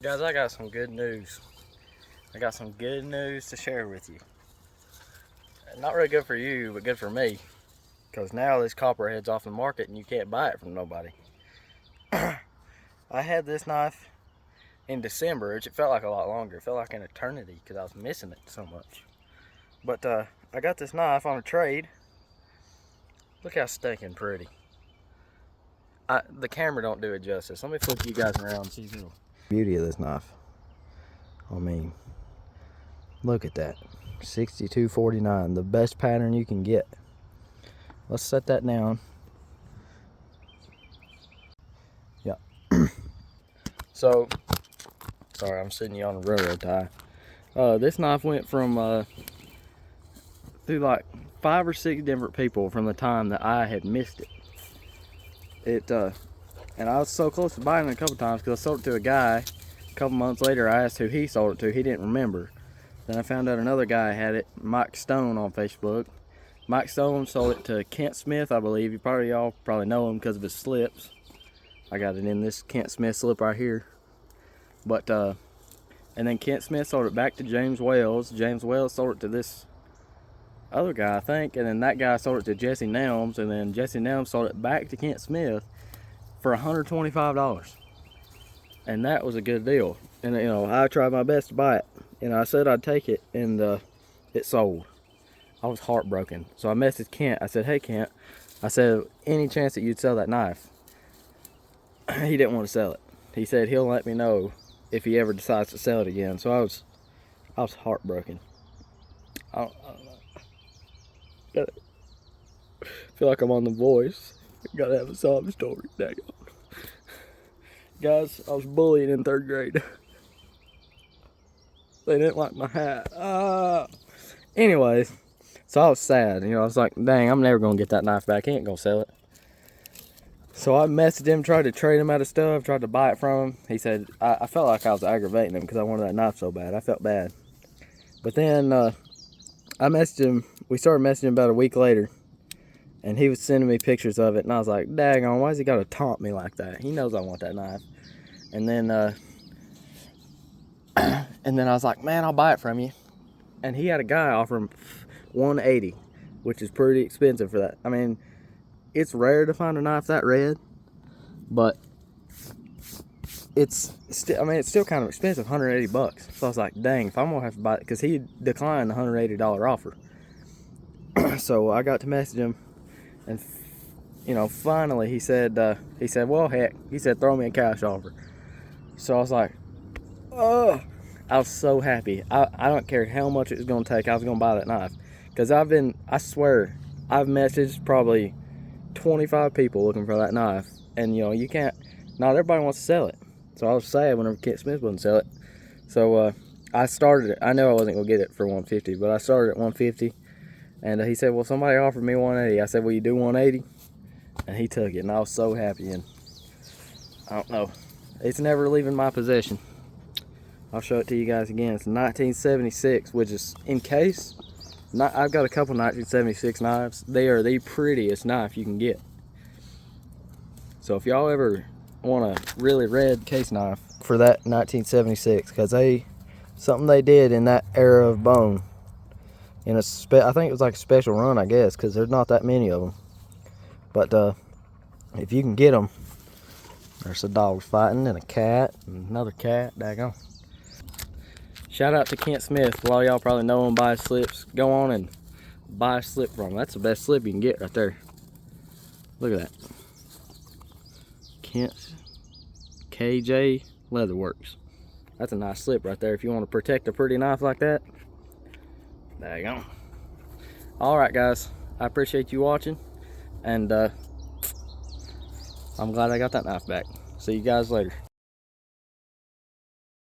Guys, I got some good news. I got some good news to share with you. Not really good for you, but good for me. Because now this Copperhead's off the market and you can't buy it from nobody. I had this knife in December, which it felt like a lot longer. It felt like an eternity because I was missing it so much. But I got this knife on a trade. Look how stinking pretty. The camera don't do it justice. Let me flip you guys around and see the beauty of this knife. I mean, look at that. 62.49, the best pattern you can get. Let's set that down. Yeah. So, sorry, I'm sitting you on a railroad tie. This knife went from through like 5 or 6 different people from the time that I had missed it. And I was so close to buying it a couple times because I sold it to a guy. A couple months later, I asked who he sold it to. He didn't remember. Then I found out another guy had it, Mike Stone on Facebook. Mike Stone sold it to Kent Smith, I believe. Y'all probably know him because of his slips. I got it in this Kent Smith slip right here. But and then Kent Smith sold it back to James Wells. James Wells sold it to this other guy, I think, and then that guy sold it to Jesse Nelms, and then Jesse Nelms sold it back to Kent Smith for $125. And that was a good deal. And you know, I tried my best to buy it. And I said I'd take it, and it sold. I was heartbroken. So I messaged Kent. I said, hey Kent, I said, any chance that you'd sell that knife? He didn't want to sell it. He said he'll let me know if he ever decides to sell it again. So I was heartbroken. I feel like I'm on The Voice. Gotta have a sob story. Daggone. Guys, I was bullied in 3rd grade. They didn't like my hat. Anyways, so I was sad. You know, I was like, dang, I'm never gonna get that knife back. He ain't gonna sell it. So I messaged him, tried to trade him out of stuff, tried to buy it from him. He said, I felt like I was aggravating him because I wanted that knife so bad. I felt bad. But then I messaged him. We started messaging about a week later. And he was sending me pictures of it. And I was like, daggone, why's he got to taunt me like that? He knows I want that knife. And then I was like, man, I'll buy it from you. And he had a guy offer him $180, which is pretty expensive for that. I mean, it's rare to find a knife that red, but it's still kind of expensive, $180. So I was like, dang, if I'm gonna have to buy it, because he declined the $180 offer. So I got to message him, and you know, finally he said, well, heck, he said, throw me a cash offer. So I was like, oh. I was so happy. I don't care how much it was going to take. I was going to buy that knife. Because I swear, I've messaged probably 25 people looking for that knife. And, you know, you can't, not everybody wants to sell it. So I was sad whenever Kent Smith wouldn't sell it. So I started it. I know I wasn't going to get it for $150, but I started at $150. And he said, well, somebody offered me $180. I said, will you do $180? And he took it. And I was so happy. And I don't know. It's never leaving my possession. I'll show it to you guys again. It's 1976, which is in case. I've got a couple 1976 knives. They are the prettiest knife you can get. So if y'all ever want a really red case knife for that 1976, because something they did in that era of bone. I think it was like a special run, I guess, because there's not that many of them. But if you can get them, there's a dog fighting and a cat and another cat. Daggone. Shout out to Kent Smith. A lot of y'all probably know him, buy slips. Go on and buy a slip from him. That's the best slip you can get right there. Look at that. Kent KJ Leatherworks. That's a nice slip right there if you want to protect a pretty knife like that. There you go. Alright guys, I appreciate you watching. And I'm glad I got that knife back. See you guys later.